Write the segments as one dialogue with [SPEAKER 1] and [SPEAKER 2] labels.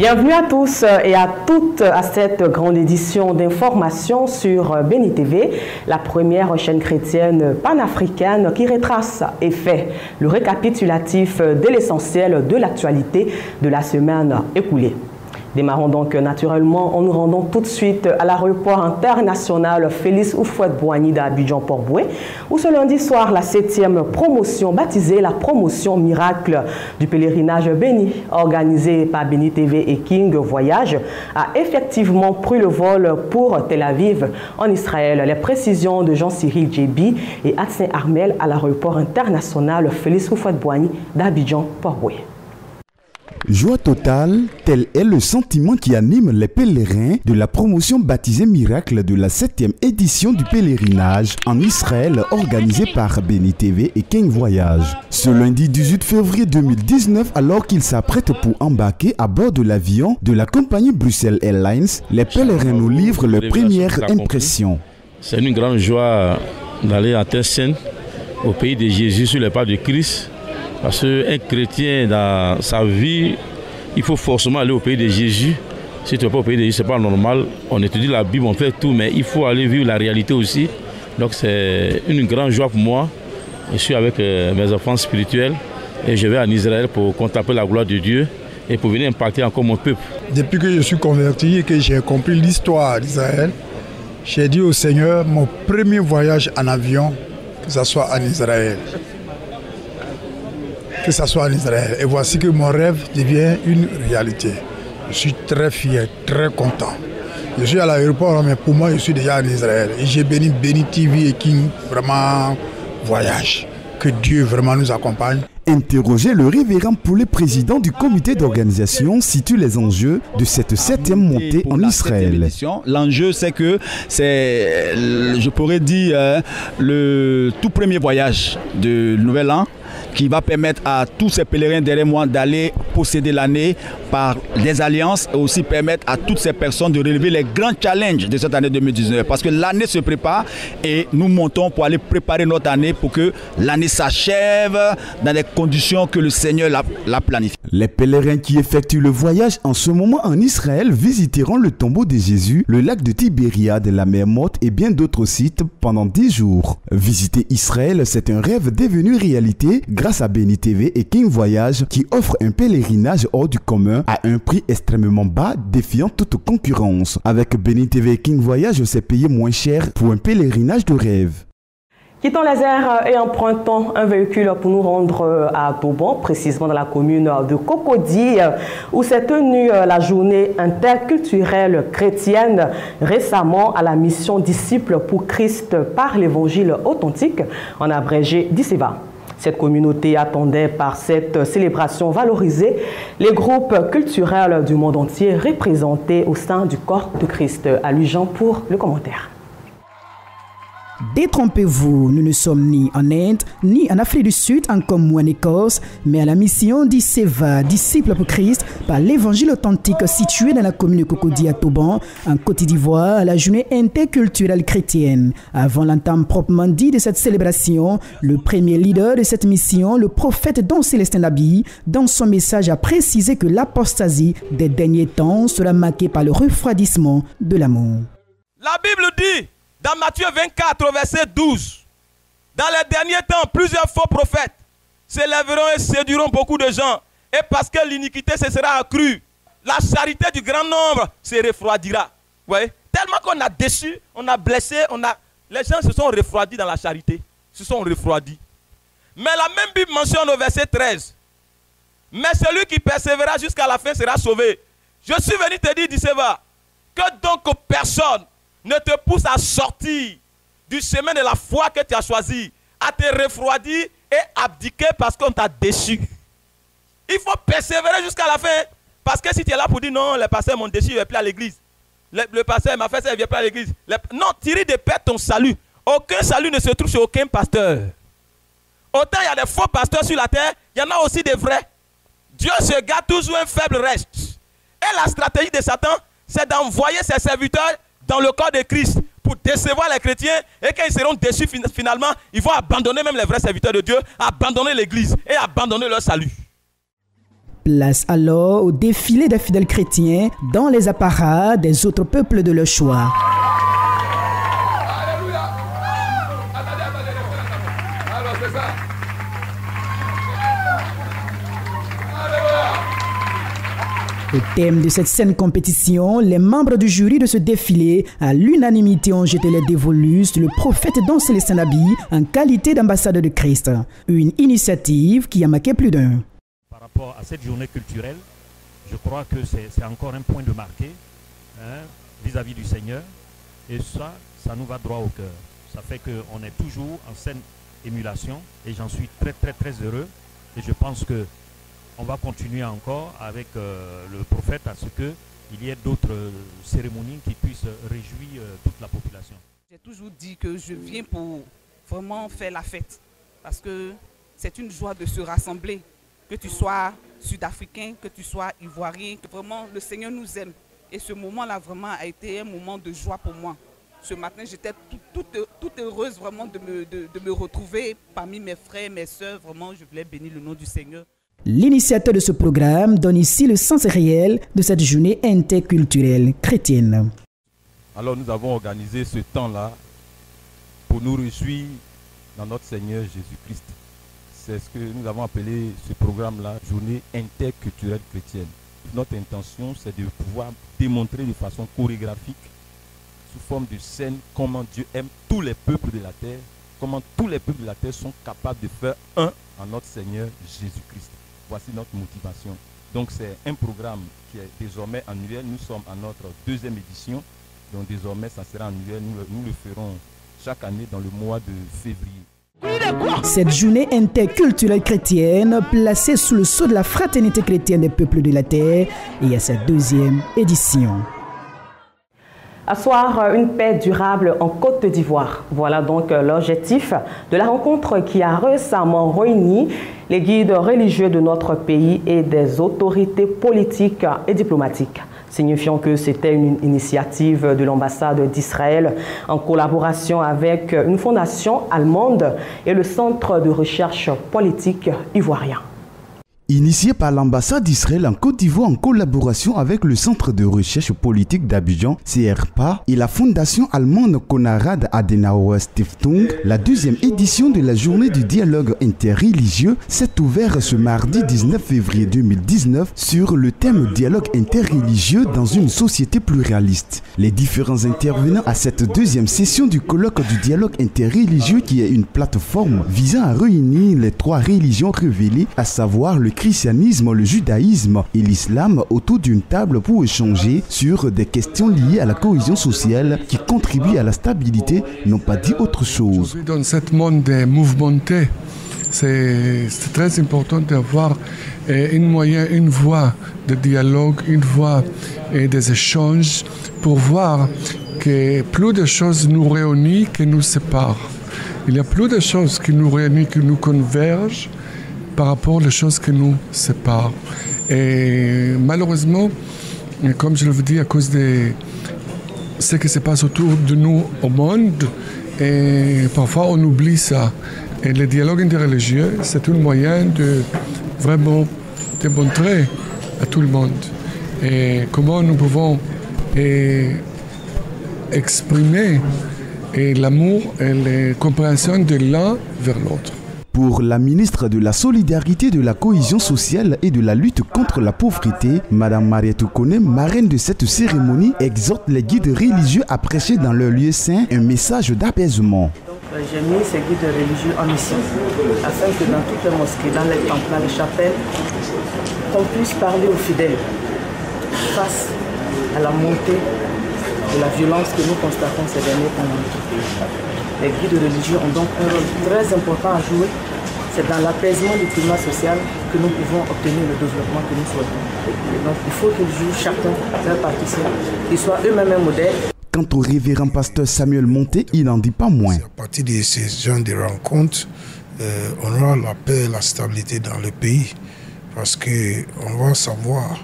[SPEAKER 1] Bienvenue à tous et à toutes à cette grande édition d'information sur Béni TV, la première chaîne chrétienne panafricaine qui retrace et fait le récapitulatif de l'essentiel de l'actualité de la semaine écoulée. Démarrons donc naturellement en nous rendant tout de suite à l'aéroport international Félix Houphouët-Boigny d'Abidjan-Port-Boué, où ce lundi soir, la 7e promotion, baptisée la promotion miracle du pèlerinage béni, organisée par Béni TV et King Voyage, a effectivement pris le vol pour Tel Aviv en Israël. Les précisions de Jean-Cyril Djebi et Atsin Armel à l'aéroport international Félix Houphouët-Boigny d'Abidjan-Port-Boué.
[SPEAKER 2] Joie totale, tel est le sentiment qui anime les pèlerins de la promotion baptisée miracle de la 7e édition du pèlerinage en Israël organisée par Béni TV et King Voyage. Ce lundi 18 février 2019, alors qu'ils s'apprêtent pour embarquer à bord de l'avion de la compagnie Bruxelles Airlines, les pèlerins nous livrent leurs premières impressions.
[SPEAKER 3] C'est une grande joie d'aller à Terre Sainte, au pays de Jésus, sur les pas de Christ. Parce qu'un chrétien, dans sa vie, il faut forcément aller au pays de Jésus. Si tu n'es pas au pays de Jésus, ce n'est pas normal. On étudie la Bible, on fait tout, mais il faut aller vivre la réalité aussi. Donc c'est une grande joie pour moi. Je suis avec mes enfants spirituels et je vais en Israël pour contempler la gloire de Dieu et pour venir impacter encore mon peuple.
[SPEAKER 4] Depuis que je suis converti et que j'ai compris l'histoire d'Israël, j'ai dit au Seigneur, mon premier voyage en avion, que ce soit en Israël. Que ce soit en Israël. Et voici que mon rêve devient une réalité. Je suis très fier, très content. Je suis à l'aéroport, mais pour moi, je suis déjà en Israël. Et j'ai béni TV et King, vraiment, voyage. Que Dieu vraiment nous accompagne.
[SPEAKER 2] Interrogé, le révérend Poulet, président du comité d'organisation, situe les enjeux de cette 7e montée en Israël.
[SPEAKER 5] L'enjeu, c'est que c'est, je pourrais dire, le tout premier voyage de Nouvel An, qui va permettre à tous ces pèlerins derrière moi d'aller posséder l'année par des alliances et aussi permettre à toutes ces personnes de relever les grands challenges de cette année 2019. Parce que l'année se prépare et nous montons pour aller préparer notre année pour que l'année s'achève dans les conditions que le Seigneur l'a planifié.
[SPEAKER 2] Les pèlerins qui effectuent le voyage en ce moment en Israël visiteront le tombeau de Jésus, le lac de Tibériade, la mer Morte et bien d'autres sites pendant 10 jours. Visiter Israël, c'est un rêve devenu réalité grâce à Béni TV et King Voyage qui offre un pèlerinage hors du commun à un prix extrêmement bas, défiant toute concurrence. Avec Béni TV et King Voyage, c'est payé moins cher pour un pèlerinage de rêve.
[SPEAKER 1] Quittons les airs et empruntons un véhicule pour nous rendre à Toban, précisément dans la commune de Cocody, où s'est tenue la journée interculturelle chrétienne récemment à la mission Disciples pour Christ par l'évangile authentique, en abrégé DICEVA. Cette communauté attendait par cette célébration valoriser les groupes culturels du monde entier représentés au sein du corps de Christ. À lui Jean pour le commentaire.
[SPEAKER 6] Détrompez-vous, nous ne sommes ni en Inde, ni en Afrique du Sud, encore moins en Écosse, mais à la mission d'ICEVA, Disciples pour Christ, par l'évangile authentique situé dans la commune de Cocody à Toban, en Côte d'Ivoire, à la journée interculturelle chrétienne. Avant l'entame proprement dit de cette célébration, le premier leader de cette mission, le prophète Don Célestin Labi, dans son message a précisé que l'apostasie des derniers temps sera marquée par le refroidissement de l'amour.
[SPEAKER 7] La Bible dit dans Matthieu 24, verset 12, dans les derniers temps, plusieurs faux prophètes s'élèveront et séduiront beaucoup de gens. Et parce que l'iniquité se sera accrue, la charité du grand nombre se refroidira. Vous voyez? Tellement qu'on a déçu, on a blessé, les gens se sont refroidis dans la charité. Se sont refroidis. Mais la même Bible mentionne au verset 13, mais celui qui persévérera jusqu'à la fin sera sauvé. Je suis venu te dire, Diceva, que donc personne ne te pousse à sortir du chemin de la foi que tu as choisi, à te refroidir et abdiquer parce qu'on t'a déçu. Il faut persévérer jusqu'à la fin. Parce que si tu es là pour dire non, les pasteurs m'ont déçu, je ne vais plus à l'église. Le pasteur m'a fait ça, il ne vient plus à l'église. Non, tirer de perte ton salut. Aucun salut ne se trouve chez aucun pasteur. Autant il y a des faux pasteurs sur la terre, il y en a aussi des vrais. Dieu se garde toujours un faible reste. Et la stratégie de Satan, c'est d'envoyer ses serviteurs dans le corps de Christ pour décevoir les chrétiens, et quand ils seront déçus finalement, ils vont abandonner même les vrais serviteurs de Dieu, abandonner l'église et abandonner leur salut.
[SPEAKER 6] Place alors au défilé des fidèles chrétiens dans les apparats des autres peuples de leur choix. Au thème de cette saine compétition, les membres du jury de ce défilé, à l'unanimité, ont jeté les dévolus sur le prophète Don Célestin Nabi en qualité d'ambassadeur de Christ. Une initiative qui a marqué plus d'un.
[SPEAKER 8] Par rapport à cette journée culturelle, je crois que c'est encore un point de marqué vis-à-vis du Seigneur. Et ça nous va droit au cœur. Ça fait qu'on est toujours en saine émulation et j'en suis très très très heureux. Et je pense que on va continuer encore avec le prophète à ce qu'il y ait d'autres cérémonies qui puissent réjouir toute la population.
[SPEAKER 9] J'ai toujours dit que je viens pour vraiment faire la fête parce que c'est une joie de se rassembler, que tu sois sud-africain, que tu sois ivoirien, que vraiment le Seigneur nous aime. Et ce moment-là vraiment a été un moment de joie pour moi. Ce matin, j'étais toute heureuse vraiment de me retrouver parmi mes frères, mes sœurs. Vraiment, je voulais bénir le nom du Seigneur.
[SPEAKER 6] L'initiateur de ce programme donne ici le sens réel de cette journée interculturelle chrétienne.
[SPEAKER 10] Alors nous avons organisé ce temps-là pour nous réjouir dans notre Seigneur Jésus-Christ. C'est ce que nous avons appelé ce programme-là, journée interculturelle chrétienne. Notre intention, c'est de pouvoir démontrer de façon chorégraphique, sous forme de scène, comment Dieu aime tous les peuples de la terre, comment tous les peuples de la terre sont capables de faire un en notre Seigneur Jésus-Christ. Voici notre motivation. Donc c'est un programme qui est désormais annuel. Nous sommes à notre 2e édition. Donc désormais ça sera annuel. Nous le ferons chaque année dans le mois de février.
[SPEAKER 6] Cette journée interculturelle chrétienne placée sous le sceau de la fraternité chrétienne des peuples de la terre et à sa 2e édition.
[SPEAKER 1] Asseoir une paix durable en Côte d'Ivoire. Voilà donc l'objectif de la rencontre qui a récemment réuni les guides religieux de notre pays et des autorités politiques et diplomatiques. Signifiant que c'était une initiative de l'ambassade d'Israël en collaboration avec une fondation allemande et le Centre de recherche politique ivoirien.
[SPEAKER 2] Initié par l'ambassade d'Israël en Côte d'Ivoire en collaboration avec le Centre de recherche politique d'Abidjan, CRPA, et la fondation allemande Konrad Adenauer Stiftung, la 2e édition de la journée du dialogue interreligieux s'est ouverte ce mardi 19 février 2019 sur le thème dialogue interreligieux dans une société pluraliste. Les différents intervenants à cette 2e session du colloque du dialogue interreligieux, qui est une plateforme visant à réunir les 3 religions révélées, à savoir le christianisme, le judaïsme et l'islam, autour d'une table pour échanger sur des questions liées à la cohésion sociale qui contribuent à la stabilité, n'ont pas dit autre chose.
[SPEAKER 11] Dans ce monde mouvementé, c'est très important d'avoir une voie de dialogue, une voie des échanges pour voir que plus de choses nous réunissent que nous séparent. Il y a plus de choses qui nous réunissent, qui nous convergent par rapport aux choses qui nous séparent. Et malheureusement, comme je le dis, à cause de ce qui se passe autour de nous au monde, et parfois on oublie ça. Et le dialogue interreligieux, c'est un moyen de vraiment démontrer à tout le monde et comment nous pouvons exprimer l'amour et la compréhension de l'un vers l'autre.
[SPEAKER 2] Pour la ministre de la Solidarité, de la Cohésion sociale et de la lutte contre la pauvreté, Mme Mariétou Kone, marraine de cette cérémonie, exhorte les guides religieux à prêcher dans leur lieu saint un message d'apaisement.
[SPEAKER 12] J'ai mis ces guides religieux en mission afin que dans toutes les mosquées, dans les temples, dans les chapelles, qu'on puisse parler aux fidèles face à la montée de la violence que nous constatons ces derniers temps dans notre pays. Les guides religieux ont donc un rôle très important à jouer. C'est dans l'apaisement du climat social que nous pouvons obtenir le développement que nous souhaitons. Et donc il faut qu'ils jouent chacun leur partition, qu'ils soient eux-mêmes un modèle.
[SPEAKER 2] Quant au révérend pasteur Samuel Monté, il n'en dit pas moins.
[SPEAKER 4] À partir de ces genres de rencontres, on aura la paix et la stabilité dans le pays. Parce qu'on va savoir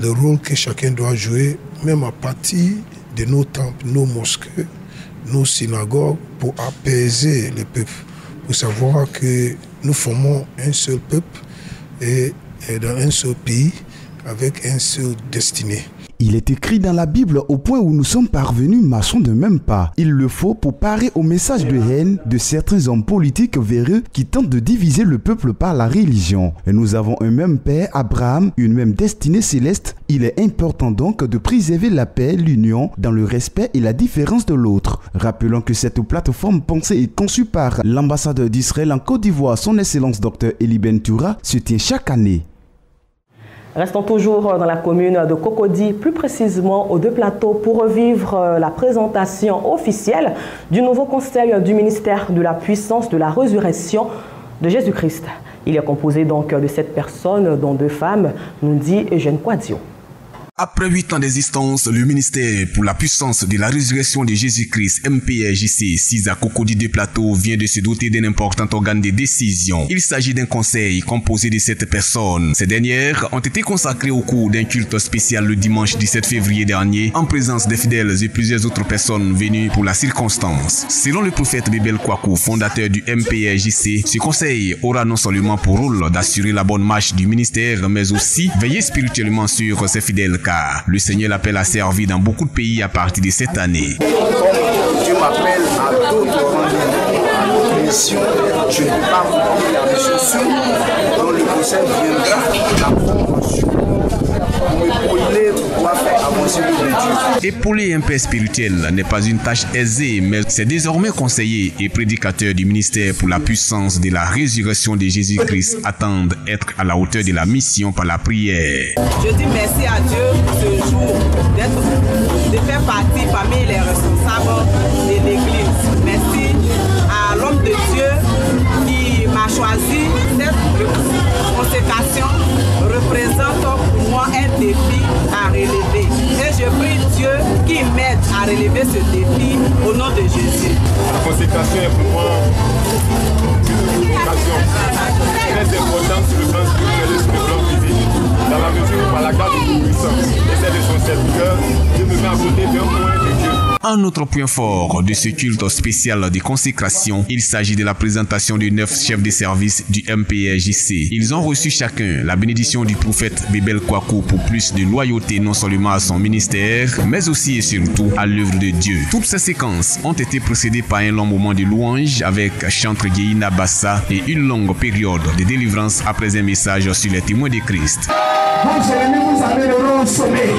[SPEAKER 4] le rôle que chacun doit jouer, même à partir de nos temples, nos mosquées, nos synagogues, pour apaiser le peuple, pour savoir que nous formons un seul peuple et et dans un seul pays, avec un seul destiné.
[SPEAKER 2] Il est écrit dans la Bible au point où nous sommes parvenus marchons de même pas. Il le faut pour parer au message de haine de certains hommes politiques véreux qui tentent de diviser le peuple par la religion. Et nous avons un même Père, Abraham, une même destinée céleste. Il est important donc de préserver la paix, l'union, dans le respect et la différence de l'autre. Rappelons que cette plateforme pensée et conçue par l'ambassadeur d'Israël en Côte d'Ivoire, son Excellence Dr Eli Bentoura, se tient chaque année.
[SPEAKER 1] Restons toujours dans la commune de Cocody, plus précisément aux Deux Plateaux, pour revivre la présentation officielle du nouveau conseil du ministère de la puissance de la résurrection de Jésus-Christ. Il est composé donc de 7 personnes, dont 2 femmes, nous dit Eugène Quadio.
[SPEAKER 13] Après 8 ans d'existence, le ministère pour la puissance de la résurrection de Jésus-Christ, MPRJC, 6 à Cocody Deux Plateaux, vient de se doter d'un important organe de décision. Il s'agit d'un conseil composé de 7 personnes. Ces dernières ont été consacrées au cours d'un culte spécial le dimanche 17 février dernier, en présence des fidèles et plusieurs autres personnes venues pour la circonstance. Selon le prophète Bébel Kwaku, fondateur du MPRJC, ce conseil aura non seulement pour rôle d'assurer la bonne marche du ministère, mais aussi veiller spirituellement sur ses fidèles, car le Seigneur l'appelle à servir dans beaucoup de pays à partir de cette année.
[SPEAKER 14] Dieu m'appelle à d'autres rendez-vous, à d'autres missions. Je ne peux pas vous donner la mission dont le conseil viendra d'apprendre sur pour épauler, pour pouvoir faire avancer le Dieu.
[SPEAKER 13] Épauler un père spirituel n'est pas une tâche aisée, mais c'est désormais conseiller et prédicateur du ministère pour la puissance de la résurrection de Jésus-Christ attendent être à la hauteur de la mission par la prière.
[SPEAKER 9] Je dis merci à Dieu pour ce jour, de faire partie parmi les responsables de l'Église. Merci à l'homme de Dieu qui m'a choisi. Cette consécration représente pour moi un défi à relever. Et je prie Dieu qui m'aide à relever ce défi au nom de Jésus.
[SPEAKER 10] La consécration est pour moi une occasion très importante sur le plan spirituel et sur le plan physique. Dans la mesure où par la grâce de Tout-Puissant et celle de son serviteur, Dieu me met à côté d'un point de Dieu.
[SPEAKER 13] Un autre point fort de ce culte spécial de consécration, il s'agit de la présentation de 9 chefs de service du MPRJC. Ils ont reçu chacun la bénédiction du prophète Bébel Kwaku pour plus de loyauté non seulement à son ministère, mais aussi et surtout à l'œuvre de Dieu. Toutes ces séquences ont été précédées par un long moment de louange avec chantre Guéina Bassa et une longue période de délivrance après un message sur les témoins de Christ.
[SPEAKER 15] Vos ennemis vous amèneront au sommet.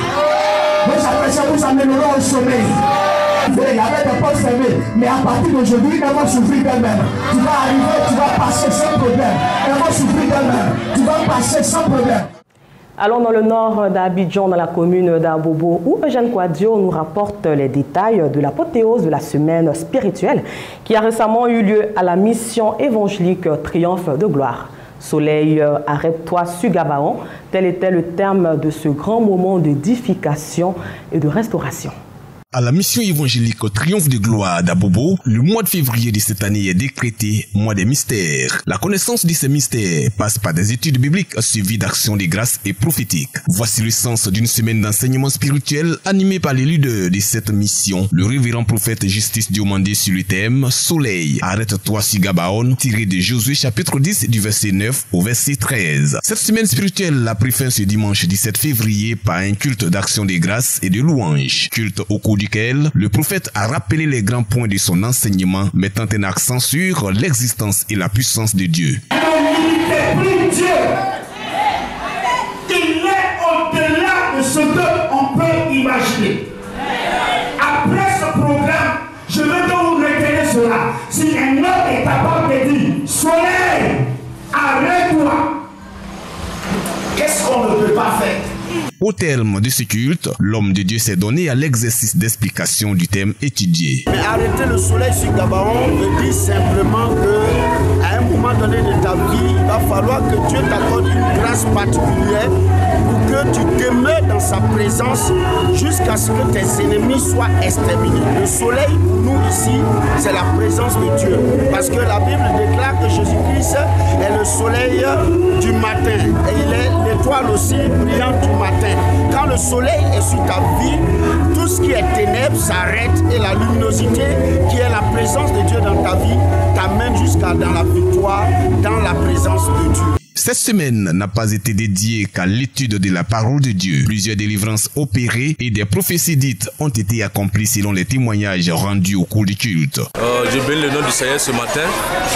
[SPEAKER 15] Vos adversaires vous amèneront au sommet. Il y avait des postes fermés, mais à partir d'aujourd'hui, elles vont s'ouvrir d'elles-mêmes. Tu vas arriver, tu vas passer sans problème. Elles vont s'ouvrir d'elles-mêmes. Tu vas passer sans problème.
[SPEAKER 1] Allons dans le nord d'Abidjan, dans la commune d'Abobo, où Eugène Quadio nous rapporte les détails de l'apothéose de la semaine spirituelle qui a récemment eu lieu à la mission évangélique Triomphe de gloire. Soleil, arrête-toi sur Gabaon, tel était le terme de ce grand moment d'édification et de restauration.
[SPEAKER 13] À la mission évangélique Triomphe de gloire d'Abobo, le mois de février de cette année est décrété mois des mystères. La connaissance de ces mystères passe par des études bibliques suivies d'actions de grâce et prophétiques. Voici le sens d'une semaine d'enseignement spirituel animée par les leaders de cette mission, le révérend prophète Justice Diomandé sur le thème Soleil, arrête-toi sur Gabaon, tiré de Josué chapitre 10 du verset 9 au verset 13. Cette semaine spirituelle a pris fin ce dimanche 17 février par un culte d'action de grâce et de louange. Culte au cours duquel le prophète a rappelé les grands points de son enseignement, mettant un accent sur l'existence et la puissance de Dieu.
[SPEAKER 15] Dieu, il est au-delà de ce qu'on peut imaginer. Après ce programme, je veux que vous retenez cela. Si un homme est capable de dire, soleil, arrête-toi, qu'est-ce qu'on ne peut pas faire?
[SPEAKER 13] Au terme de ce culte, l'homme de Dieu s'est donné à l'exercice d'explication du thème étudié.
[SPEAKER 14] Mais arrêter le soleil sur Gabaon veut dire simplement que à un moment donné de ta vie, il va falloir que Dieu t'accorde une grâce particulière pour que tu demeures dans sa présence jusqu'à ce que tes ennemis soient exterminés. Le soleil, pour nous ici, c'est la présence de Dieu. Parce que la Bible déclare que Jésus-Christ est le soleil du matin. Et il est l'étoile aussi brillante du matin. Quand le soleil est sur ta vie, tout ce qui est ténèbres s'arrête et la luminosité qui est la présence de Dieu dans ta vie t'amène jusqu'à dans la victoire, dans la présence de Dieu.
[SPEAKER 13] cette semaine n'a pas été dédiée qu'à l'étude de la parole de Dieu. Plusieurs délivrances opérées et des prophéties dites ont été accomplies selon les témoignages rendus au cours du culte.
[SPEAKER 16] Je bénis le nom du Seigneur ce matin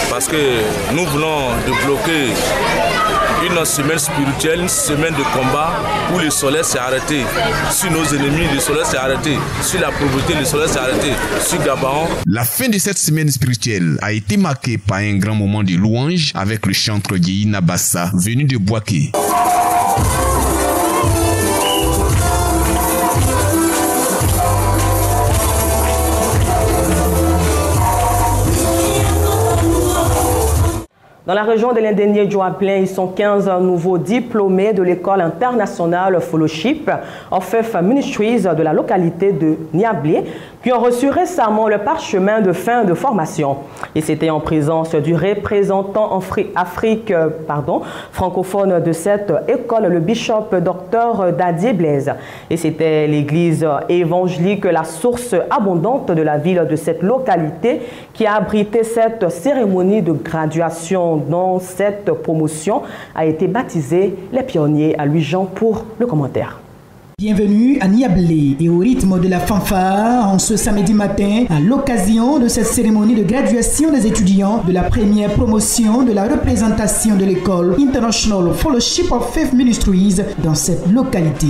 [SPEAKER 16] parce que nous venons de bloquer une semaine spirituelle, une semaine de combat où le soleil s'est arrêté. Sur nos ennemis, le soleil s'est arrêté. Sur la pauvreté, le soleil s'est arrêté. Sur Gabaon.
[SPEAKER 13] La fin de cette semaine spirituelle a été marquée par un grand moment de louange avec le chanteur Yeina Bassa venu de Boaké.
[SPEAKER 1] Dans la région de l'Indénié Joaplin, ils sont 15 nouveaux diplômés de l'école internationale Fellowship of Faith Ministries de la localité de Niablé qui ont reçu récemment le parchemin de fin de formation. Et c'était en présence du représentant francophone de cette école, le bishop Dr Dadier Blaise. Et c'était l'église évangélique La Source Abondante de la ville de cette localité qui a abrité cette cérémonie de graduation dont cette promotion a été baptisée les pionniers. À Louis Jean pour le commentaire.
[SPEAKER 6] Bienvenue à Niablé et au rythme de la fanfare en ce samedi matin à l'occasion de cette cérémonie de graduation des étudiants de la première promotion de la représentation de l'école International Fellowship of Faith Ministries dans cette localité.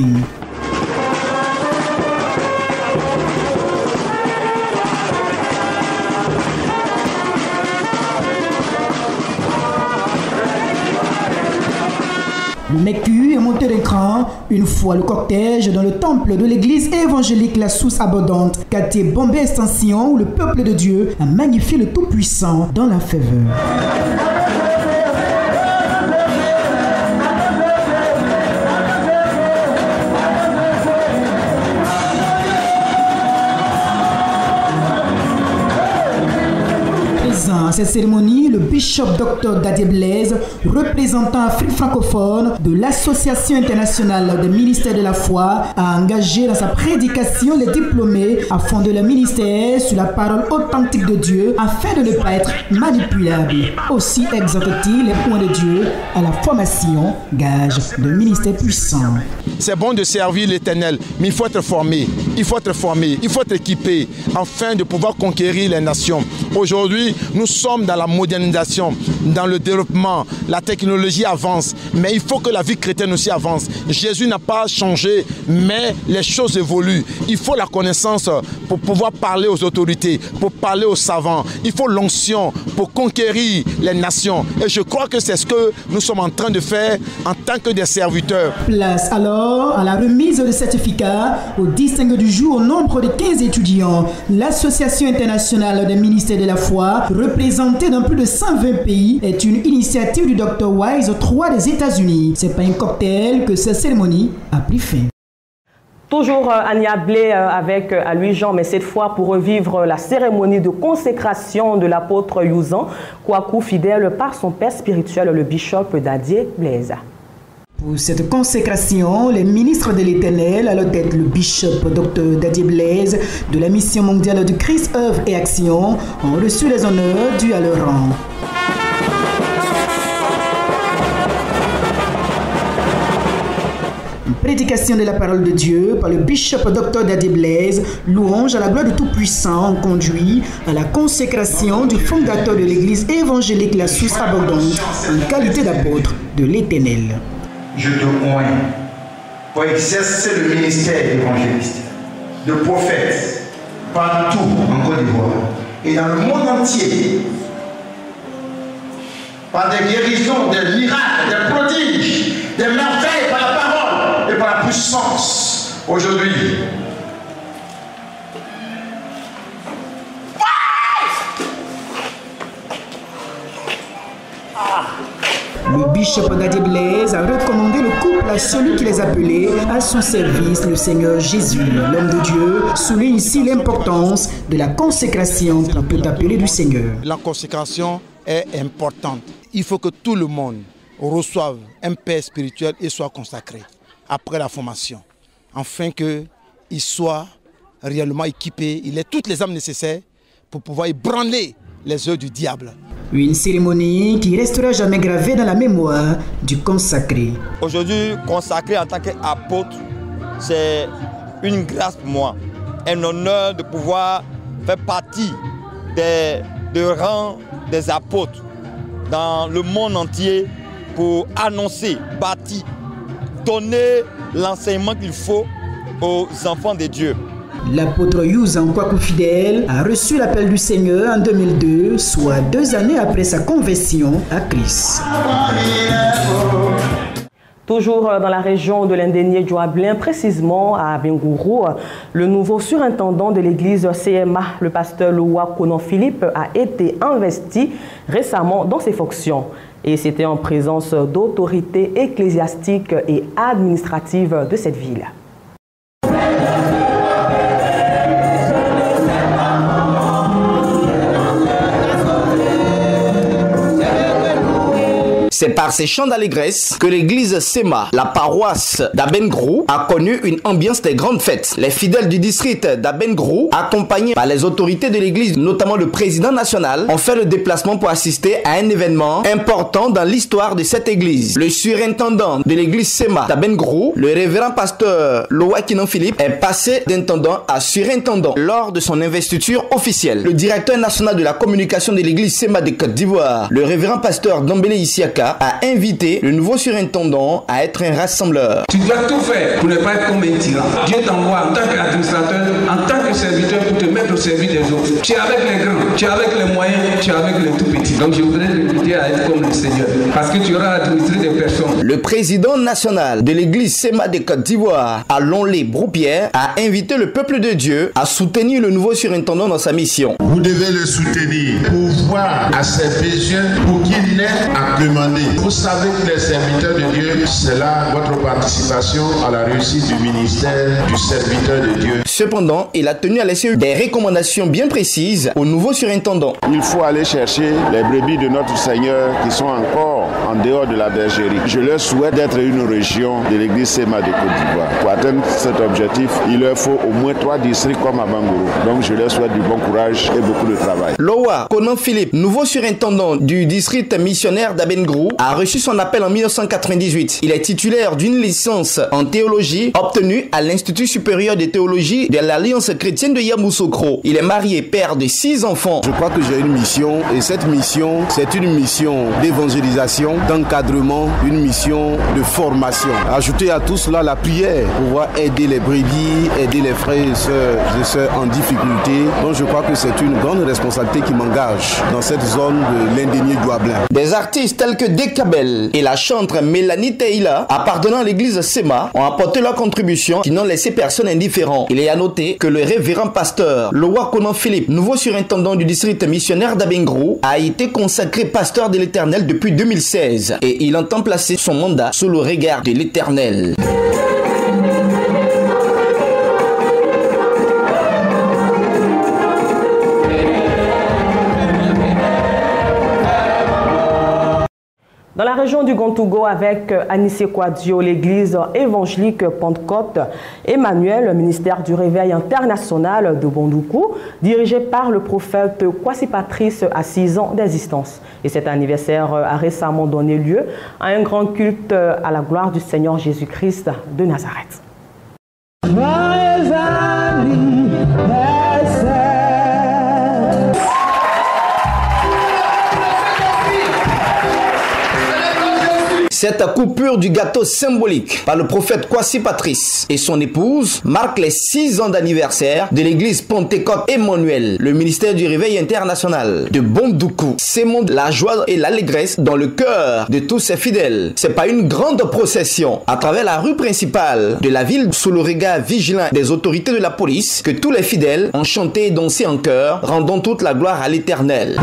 [SPEAKER 6] Le MECU est monté d'un cran une fois le cortège dans le temple de l'église évangélique La Source Abondante, quartier Bombay Extension, où le peuple de Dieu a magnifié le Tout-Puissant dans la faveur. À cette cérémonie, le bishop Dr Dadier Blaise, représentant Afrique francophone de l'Association internationale des ministères de la foi, a engagé dans sa prédication les diplômés à fonder le ministère sur la parole authentique de Dieu afin de ne pas être manipulable. Aussi exhorte-t-il les points de Dieu à la formation, gage de ministère puissant.
[SPEAKER 17] C'est bon de servir l'Éternel, mais il faut être formé, il faut être équipé afin de pouvoir conquérir les nations. Aujourd'hui, nous sommes dans la modernisation, dans le développement, la technologie avance, mais il faut que la vie chrétienne aussi avance. Jésus n'a pas changé, mais les choses évoluent. Il faut la connaissance pour pouvoir parler aux autorités, pour parler aux savants. Il faut l'onction pour conquérir les nations. Et je crois que c'est ce que nous sommes en train de faire en tant que des serviteurs.
[SPEAKER 6] Place alors à la remise de certificats au distingué du jour au nombre de 15 étudiants. L'Association internationale des ministères de la foi, représentée dans plus de 120 pays, est une initiative du Dr Wise III des États-Unis. C'est pas un cocktail que cette cérémonie a pris fin.
[SPEAKER 1] Toujours à Niablé avec Louis Jean, mais cette fois pour revivre la cérémonie de consécration de l'apôtre Youzan, Kouakou fidèle par son père spirituel, le bishop Dadier Blaise.
[SPEAKER 6] Pour cette consécration, les ministres de l'Éternel, à leur tête le bishop Dr Dadier Blaise de la mission mondiale de Christ, œuvre et action, ont reçu les honneurs dus à leur rang. Une prédication de la parole de Dieu par le bishop Dr Dadier Blaise, louange à la gloire du Tout-Puissant, conduit à la consécration du fondateur de l'église évangélique La Source Abondante en qualité d'apôtre de l'Éternel.
[SPEAKER 18] Je te oins pour exercer le ministère d'évangéliste, de prophète, partout en Côte d'Ivoire et dans le monde entier, par des guérisons, des miracles, des prodiges, des merveilles par la parole et par la puissance aujourd'hui.
[SPEAKER 6] Le bishop Dadier Blaise a recommandé le couple à celui qui les appelait à son service, le Seigneur Jésus. L'homme de Dieu souligne ici l'importance de la consécration qu'on peut appeler du Seigneur.
[SPEAKER 17] La consécration est importante. Il faut que tout le monde reçoive un père spirituel et soit consacré après la formation, afin qu'il soit réellement équipé, il ait toutes les âmes nécessaires pour pouvoir ébranler les œuvres du diable.
[SPEAKER 6] Une cérémonie qui restera jamais gravée dans la mémoire du consacré.
[SPEAKER 19] Aujourd'hui, consacré en tant qu'apôtre, c'est une grâce pour moi, un honneur de pouvoir faire partie des rangs des apôtres dans le monde entier pour annoncer, bâtir, donner l'enseignement qu'il faut aux enfants de Dieu.
[SPEAKER 6] L'apôtre Yusa Nkwaku Fidèle a reçu l'appel du Seigneur en 2002, soit 2 années après sa conversion à Christ.
[SPEAKER 1] Toujours dans la région de l'Indénié Djoablin, précisément à Bengourou, le nouveau surintendant de l'église CMA, le pasteur Loa Konon Philippe, a été investi récemment dans ses fonctions. Et c'était en présence d'autorités ecclésiastiques et administratives de cette ville.
[SPEAKER 20] C'est par ces chants d'allégresse que l'église Sema, la paroisse d'Abengrou, a connu une ambiance des grandes fêtes. Les fidèles du district d'Abengrou, accompagnés par les autorités de l'église, notamment le président national, ont fait le déplacement pour assister à un événement important dans l'histoire de cette église. Le surintendant de l'église Sema d'Abengrou, le révérend pasteur Loa Konon Philippe, est passé d'intendant à surintendant lors de son investiture officielle. Le directeur national de la communication de l'église Sema de Côte d'Ivoire, le révérend pasteur Dombele Isiaka, a invité le nouveau surintendant à être un rassembleur.
[SPEAKER 21] Tu dois tout faire pour ne pas être comme un tyran. Dieu t'envoie en tant qu'administrateur, en tant que serviteur pour te mettre au service des autres. Tu es avec les grands, tu es avec les moyens, tu es avec les tout petits. Donc je voudrais t'inviter à être comme le Seigneur, parce que tu auras administré des personnes.
[SPEAKER 20] Le président national de l'église Sema de Côte d'Ivoire, à Lonlé-Broupière, a invité le peuple de Dieu à soutenir le nouveau surintendant dans sa mission.
[SPEAKER 22] Vous devez le soutenir pour voir à ses besoins, pour qu'il n'ait à demander. Vous savez que les serviteurs de Dieu, c'est là votre participation à la réussite du ministère du serviteur de Dieu.
[SPEAKER 20] Cependant, il a tenu à laisser des recommandations bien précises au nouveau surintendant.
[SPEAKER 22] Il faut aller chercher les brebis de notre Seigneur qui sont encore en dehors de la bergerie. Je leur souhaite d'être une région de l'église Sema de Côte d'Ivoire. Pour atteindre cet objectif, il leur faut au moins 3 districts comme à Bangourou. Donc je leur souhaite du bon courage et beaucoup de travail.
[SPEAKER 20] Loa Konon Philippe, nouveau surintendant du district missionnaire d'Abengrou, a reçu son appel en 1998. Il est titulaire d'une licence en théologie obtenue à l'Institut supérieur de théologie de l'Alliance chrétienne de Yamoussoukro. Il est marié, père de 6 enfants.
[SPEAKER 23] Je crois que j'ai une mission et cette mission, c'est une mission d'évangélisation, d'encadrement, une mission de formation. Ajouter à tout cela la prière, pouvoir aider les brebis, aider les frères et sœurs en difficulté. Donc je crois que c'est une grande responsabilité qui m'engage dans cette zone de l'Indénié Djoablin.
[SPEAKER 20] Des artistes tels que Dekabel et la chantre Mélanie Teila, appartenant à l'église Sema, ont apporté leur contribution qui n'ont laissé personne indifférent. Il est à noter que le révérend pasteur Loa Konon Philippe, nouveau surintendant du district missionnaire d'Abengrou, a été consacré pasteur de l'Éternel depuis 2016 et il entend placer son mandat sous le regard de l'Éternel.
[SPEAKER 1] Dans la région du Gontougo, avec Anissé Kouadio, l'église évangélique Pentecôte Emmanuel, le ministère du Réveil international de Bondoukou, dirigé par le prophète Kwasi Patrice à 6 ans d'existence. Et cet anniversaire a récemment donné lieu à un grand culte à la gloire du Seigneur Jésus-Christ de Nazareth.
[SPEAKER 20] Cette coupure du gâteau symbolique par le prophète Kwasi Patrice et son épouse marque les 6 ans d'anniversaire de l'église Pentecôte Emmanuel, le ministère du Réveil international de Bondoukou. Sémont la joie et l'allégresse dans le cœur de tous ses fidèles. C'est pas une grande procession à travers la rue principale de la ville sous le regard vigilant des autorités de la police que tous les fidèles ont chanté et dansé en chœur, rendant toute la gloire à l'Éternel.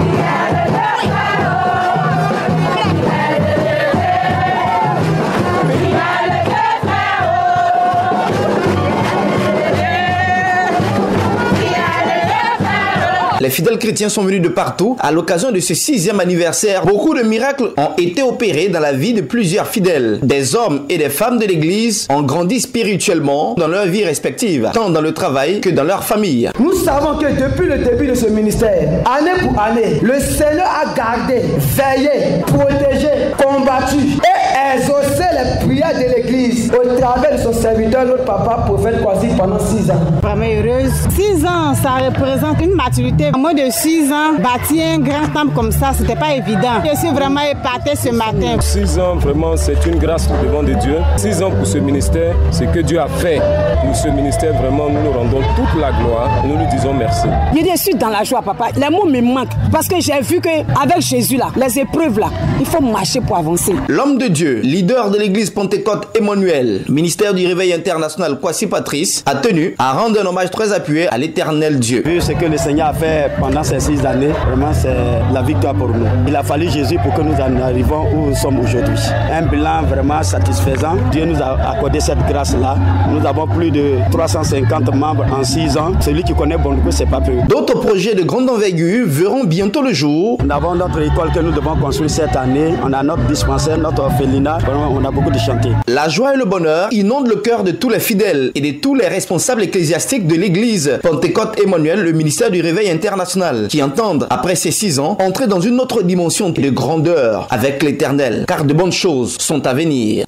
[SPEAKER 20] Les fidèles chrétiens sont venus de partout à l'occasion de ce 6e anniversaire. Beaucoup de miracles ont été opérés dans la vie de plusieurs fidèles. Des hommes et des femmes de l'église ont grandi spirituellement dans leur vie respective, tant dans le travail que dans leur famille.
[SPEAKER 3] Nous savons que depuis le début de ce ministère, année pour année, le Seigneur a gardé, veillé, protégé, combattu et exaucé les prières de l'église au travers de son serviteur, notre papa, prophète Kwasi, pendant 6 ans.
[SPEAKER 5] Vraiment heureuse. 6 ans, ça représente une maturité. En moins de 6 ans, bâtir un grand temple comme ça, c'était pas évident. Je suis vraiment épatée ce matin.
[SPEAKER 7] 6 ans, vraiment, c'est une grâce devant de Dieu. 6 ans pour ce ministère, ce que Dieu a fait pour ce ministère, vraiment, nous nous rendons toute la gloire et nous lui disons merci.
[SPEAKER 24] Je suis dans la joie, papa. Les mots me manquent parce que j'ai vu qu'avec Jésus, là, les épreuves, là, il faut marcher pour avancer.
[SPEAKER 20] L'homme de Dieu, leader de l'église Pentecôte Emmanuel, ministère du Réveil international Kwasi Patrice, a tenu à rendre un hommage très appuyé à l'éternel Dieu.
[SPEAKER 23] Vu ce que le Seigneur a fait pendant ces 6 années, vraiment c'est la victoire pour nous. Il a fallu Jésus pour que nous en arrivions où nous sommes aujourd'hui. Un bilan vraiment satisfaisant. Dieu nous a accordé cette grâce-là. Nous avons plus de 350 membres en 6 ans. Celui qui connaît bon Dieu, c'est pas peu.
[SPEAKER 20] D'autres projets de grande envergure verront bientôt le jour.
[SPEAKER 23] Nous avons notre école que nous devons construire cette année. On a notre dispensaire, notre orphelinat. Vraiment, on a beaucoup de chantiers.
[SPEAKER 20] La joie et le bonheur inondent le cœur de tous les fidèles et de tous les responsables ecclésiastiques de l'église Pentecôte Emmanuel, le ministère du Réveil international, qui entendent, après ces 6 ans, entrer dans une autre dimension de grandeur avec l'éternel, car de bonnes choses sont à venir.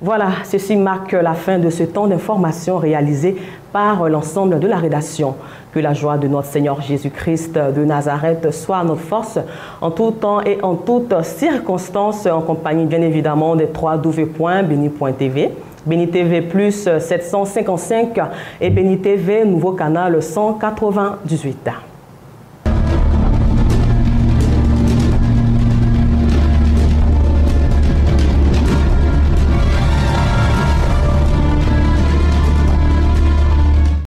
[SPEAKER 1] Voilà, ceci marque la fin de ce temps d'information réalisé par l'ensemble de la rédaction. Que la joie de notre Seigneur Jésus-Christ de Nazareth soit notre force en tout temps et en toutes circonstances, en compagnie bien évidemment des www.beni.tv, Beni TV Plus 755 et Beni TV, nouveau canal 198.